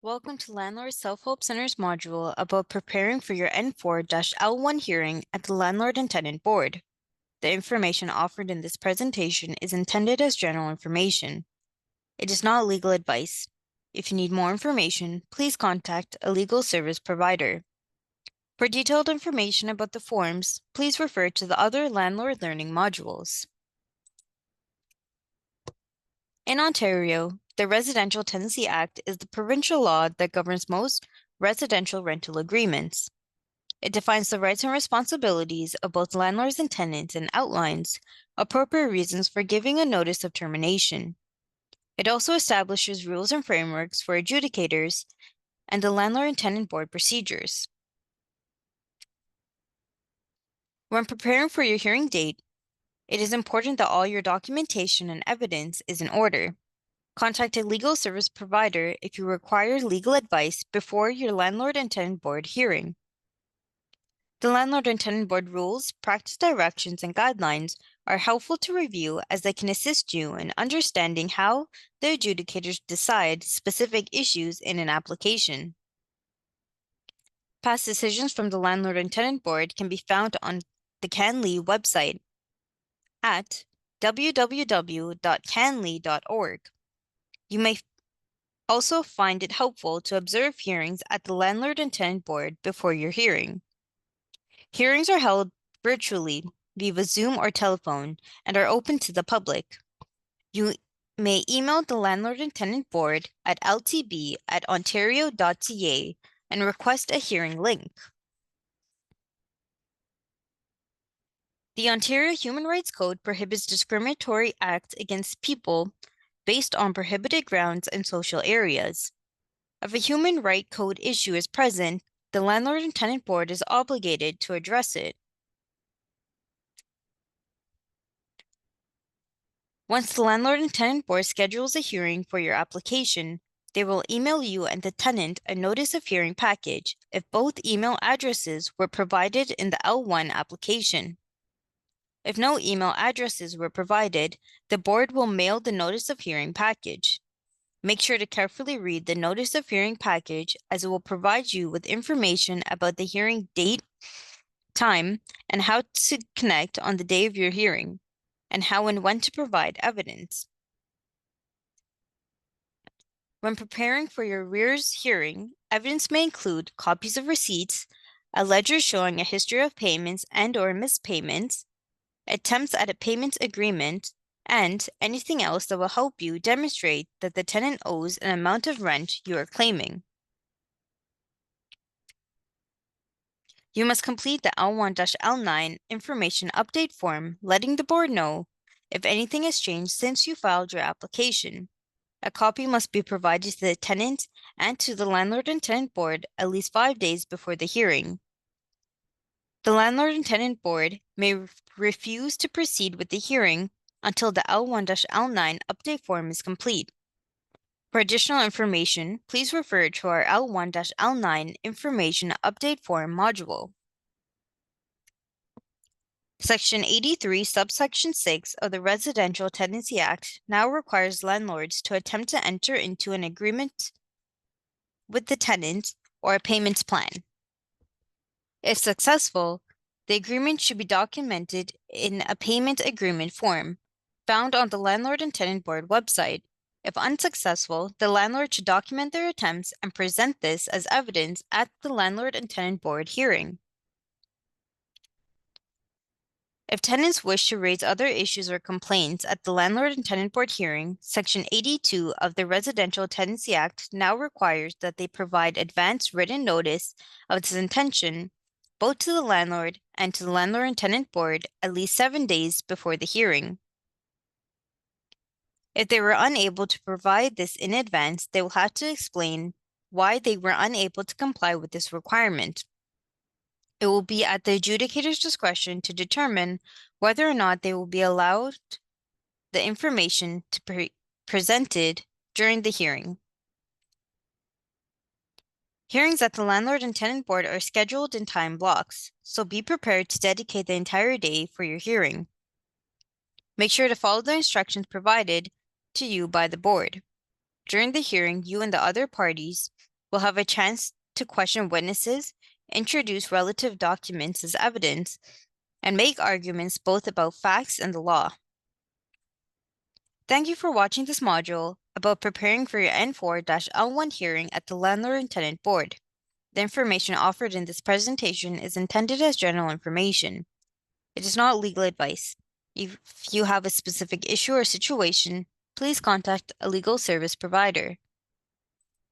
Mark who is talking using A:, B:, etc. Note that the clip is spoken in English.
A: Welcome to Landlord Self-Help Center's module about preparing for your N4-L1 hearing at the Landlord and Tenant Board. The information offered in this presentation is intended as general information. It is not legal advice. If you need more information, please contact a legal service provider. For detailed information about the forms, please refer to the other landlord learning modules. In Ontario, the Residential Tenancy Act is the provincial law that governs most residential rental agreements. It defines the rights and responsibilities of both landlords and tenants and outlines appropriate reasons for giving a notice of termination. It also establishes rules and frameworks for adjudicators and the Landlord and Tenant Board procedures. When preparing for your hearing date, it is important that all your documentation and evidence is in order. Contact a legal service provider if you require legal advice before your Landlord and Tenant Board hearing. The Landlord and Tenant Board rules, practice directions, and guidelines are helpful to review as they can assist you in understanding how the adjudicators decide specific issues in an application. Past decisions from the Landlord and Tenant Board can be found on the CanLII website at www.canli.org. You may also find it helpful to observe hearings at the Landlord and Tenant Board before your hearing. Hearings are held virtually via Zoom or telephone and are open to the public. You may email the Landlord and Tenant Board at ltb@ontario.ca and request a hearing link. The Ontario Human Rights Code prohibits discriminatory acts against people based on prohibited grounds and social areas. If a human right code issue is present, the Landlord and Tenant Board is obligated to address it. Once the Landlord and Tenant Board schedules a hearing for your application, they will email you and the tenant a notice of hearing package if both email addresses were provided in the L1 application. If no email addresses were provided, the board will mail the notice of hearing package. Make sure to carefully read the notice of hearing package as it will provide you with information about the hearing date, time, and how to connect on the day of your hearing, and how and when to provide evidence. When preparing for your rears hearing, evidence may include copies of receipts, a ledger showing a history of payments and/or missed payments, attempts at a payment agreement, and anything else that will help you demonstrate that the tenant owes an amount of rent you are claiming. You must complete the L1-L9 information update form, letting the board know if anything has changed since you filed your application. A copy must be provided to the tenant and to the Landlord and Tenant Board at least 5 days before the hearing. The Landlord and Tenant Board may refuse to proceed with the hearing until the L1-L9 update form is complete. For additional information, please refer to our L1-L9 information update form module. Section 83, subsection 6 of the Residential Tenancy Act now requires landlords to attempt to enter into an agreement with the tenant or a payments plan. If successful, the agreement should be documented in a payment agreement form found on the Landlord and Tenant Board website. If unsuccessful, the landlord should document their attempts and present this as evidence at the Landlord and Tenant Board hearing. If tenants wish to raise other issues or complaints at the Landlord and Tenant Board hearing, Section 82 of the Residential Tenancy Act now requires that they provide advance written notice of its intention both to the landlord and to the Landlord and Tenant Board at least 7 days before the hearing. If they were unable to provide this in advance, they will have to explain why they were unable to comply with this requirement. It will be at the adjudicator's discretion to determine whether or not they will be allowed the information to be presented during the hearing. Hearings at the Landlord and Tenant Board are scheduled in time blocks, so be prepared to dedicate the entire day for your hearing. Make sure to follow the instructions provided to you by the board. During the hearing, you and the other parties will have a chance to question witnesses, introduce relative documents as evidence, and make arguments both about facts and the law. Thank you for watching this module about preparing for your N4-L1 hearing at the Landlord and Tenant Board. The information offered in this presentation is intended as general information. It is not legal advice. If you have a specific issue or situation, please contact a legal service provider.